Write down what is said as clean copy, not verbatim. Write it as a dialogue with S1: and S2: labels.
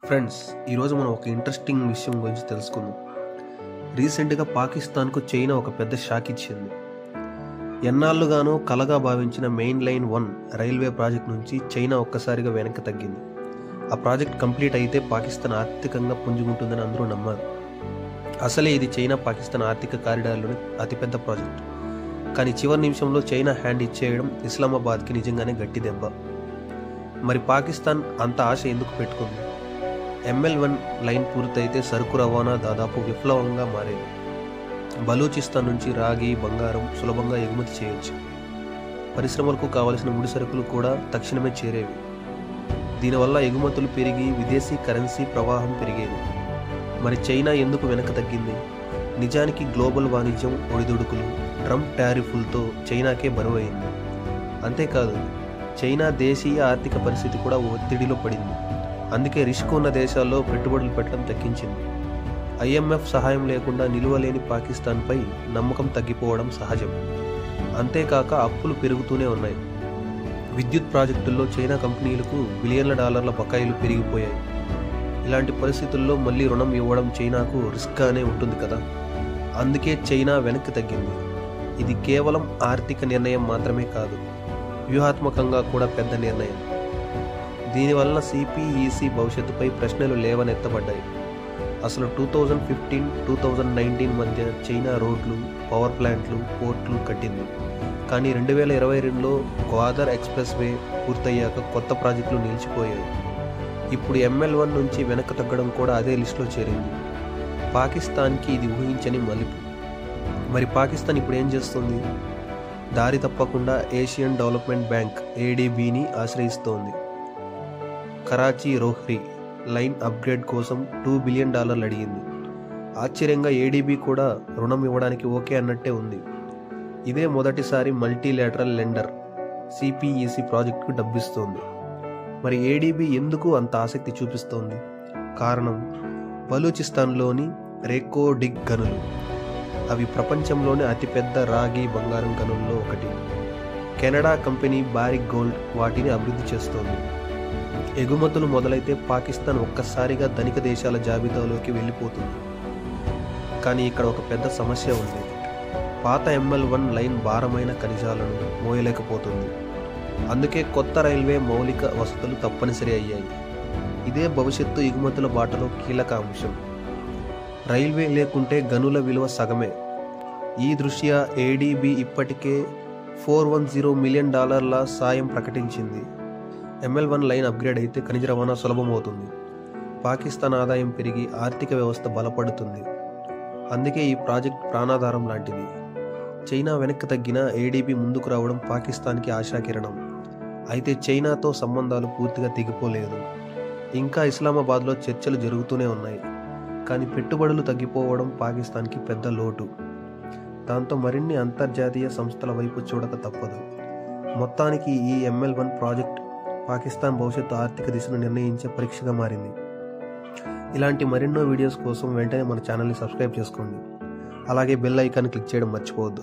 S1: Friends, ఈరోజు మనం ఒక ఇంట్రెస్టింగ్ విషయం గురించి తెలుసుకుందాం. రీసెంట్గా పాకిస్తాన్కు చైనా ఒక పెద్ద షాక్ ఇచ్చింది. ఎన్నాళ్ళుగానో కలగా భావించిన మెయిన్ లైన్ 1 రైల్వే ప్రాజెక్ట్ నుంచి చైనా ఒక్కసారిగా వెనక్కి తగ్గింది. ఆ ప్రాజెక్ట్ కంప్లీట్ అయితే పాకిస్తాన్ ఆర్థికంగా పుంజుకుంటుందని అందరూ నమ్మారు. అసలే ఇది చైనా పాకిస్తాన్ ఆర్థిక కారిడార్లోని అతిపెద్ద ప్రాజెక్ట్. కానీ చివరి నిమిషంలో చైనా హ్యాండ్ ఇచ్చేయడం ఇస్లామాబాద్కి నిజంగానే గట్టి దెబ్బ. మరి పాకిస్తాన్ అంత ఆశ ఎందుకు పెట్టుకుంది? ML1 లైన్ పూర్తయితే సరుకు రవాణా దాదాపు విప్లవంగా మారేది. బలూచిస్తాన్ నుంచి రాగి, బంగారం సులభంగా ఎగుమతి చేయొచ్చు. పరిశ్రమలకు కావలసిన ముడి సరుకులు కూడా తక్షణమే చేరేవి. దీనివల్ల ఎగుమతులు పెరిగి విదేశీ కరెన్సీ ప్రవాహం పెరిగేది. మరి చైనా ఎందుకు వెనక్కి తగ్గింది? నిజానికి గ్లోబల్ వాణిజ్యం ఒడిదుడుకులు, ట్రంప్ టారిఫులతో చైనాకే బరువైంది. అంతేకాదు, చైనా దేశీయ ఆర్థిక పరిస్థితి కూడా ఒత్తిడిలో పడింది. అందుకే రిస్క్ ఉన్న దేశాల్లో పెట్టుబడులు పెట్టడం తగ్గించింది. IMF సహాయం లేకుండా నిలువలేని పాకిస్తాన్పై నమ్మకం తగ్గిపోవడం సహజం. అంతేకాక అప్పులు పెరుగుతూనే ఉన్నాయి. విద్యుత్ ప్రాజెక్టుల్లో చైనా కంపెనీలకు బిలియన్ల డాలర్ల బకాయిలు పెరిగిపోయాయి. ఇలాంటి పరిస్థితుల్లో మళ్ళీ రుణం ఇవ్వడం చైనాకు రిస్క్గానే ఉంటుంది కదా. అందుకే చైనా వెనక్కి తగ్గింది. ఇది కేవలం ఆర్థిక నిర్ణయం మాత్రమే కాదు, వ్యూహాత్మకంగా కూడా పెద్ద నిర్ణయం. దీనివల్ల CPEC భవిష్యత్తుపై ప్రశ్నలు లేవనెత్తబడ్డాయి. అసలు 2015-2019 మధ్య చైనా రోడ్లు, పవర్ ప్లాంట్లు, పోర్ట్లు కట్టింది. కానీ 2022లో గ్వాదర్ ఎక్స్ప్రెస్ వే పూర్తయ్యాక కొత్త ప్రాజెక్టులు నిలిచిపోయాయి. ఇప్పుడు ML1 నుంచి వెనక్కి తగ్గడం కూడా అదే లిస్టులో చేరింది. పాకిస్తాన్కి ఇది ఊహించని మలుపు. మరి పాకిస్తాన్ ఇప్పుడు ఏం చేస్తుంది? దారి తప్పకుండా ఏషియన్ డెవలప్మెంట్ బ్యాంక్ ADBని ఆశ్రయిస్తోంది. కరాచీ రోహ్రీ లైన్ అప్గ్రేడ్ కోసం $2 బిలియన్ అడిగింది. ఆశ్చర్యంగా ADB కూడా రుణం ఇవ్వడానికి ఓకే అన్నట్టే ఉంది. ఇదే మొదటిసారి మల్టీలేటరల్ లెండర్ CPEC ప్రాజెక్టుకు డబ్బిస్తోంది. మరి ADB ఎందుకు అంత ఆసక్తి చూపిస్తోంది? కారణం బలూచిస్తాన్లోని రేకో డిగ్ గనులు. అవి ప్రపంచంలోని అతిపెద్ద రాగి, బంగారం గనుల్లో ఒకటి. కెనడా కంపెనీ బారిక్ గోల్డ్ వాటిని అభివృద్ధి చేస్తోంది. ఎగుమతులు మొదలైతే పాకిస్తాన్ ఒక్కసారిగా ధనిక దేశాల జాబితాలోకి వెళ్ళిపోతుంది. కానీ ఇక్కడ ఒక పెద్ద సమస్య ఉంది. పాత ML1 లైన్ భారమైన ఖనిజాలను మోయలేకపోతుంది. అందుకే కొత్త రైల్వే మౌలిక వసతులు తప్పనిసరి అయ్యాయి. ఇదే భవిష్యత్తు ఎగుమతుల బాటలో కీలక అంశం. రైల్వే లేకుంటే గనుల విలువ సగమే. ఈ దృష్ట్యా ADB ఇప్పటికే $410 మిలియన్ సాయం ప్రకటించింది. ML1 లైన్ అప్గ్రేడ్ అయితే ఖనిజ రవాణా సులభమవుతుంది. పాకిస్తాన్ ఆదాయం పెరిగి ఆర్థిక వ్యవస్థ బలపడుతుంది. అందుకే ఈ ప్రాజెక్ట్ ప్రాణాధారం లాంటిది. చైనా వెనక్కి తగ్గిన ADB ముందుకు రావడం పాకిస్తాన్కి ఆశాకిరణం. అయితే చైనాతో సంబంధాలు పూర్తిగా తెగిపోలేదు. ఇంకా ఇస్లామాబాద్లో చర్చలు జరుగుతూనే ఉన్నాయి. కానీ పెట్టుబడులు తగ్గిపోవడం పాకిస్తాన్కి పెద్ద లోటు. దాంతో మరిన్ని అంతర్జాతీయ సంస్థల వైపు చూడక తప్పదు. మొత్తానికి ఈ ML1 ప్రాజెక్ట్ పాకిస్తాన్ భవిష్యత్తు ఆర్థిక దిశను నిర్ణయించే పరీక్షగా మారింది. ఇలాంటి మరెన్నో వీడియోస్ కోసం వెంటనే మన ఛానల్ని సబ్స్క్రైబ్ చేసుకోండి. అలాగే బెల్ ఐకాన్ క్లిక్ చేయడం మర్చిపోవద్దు.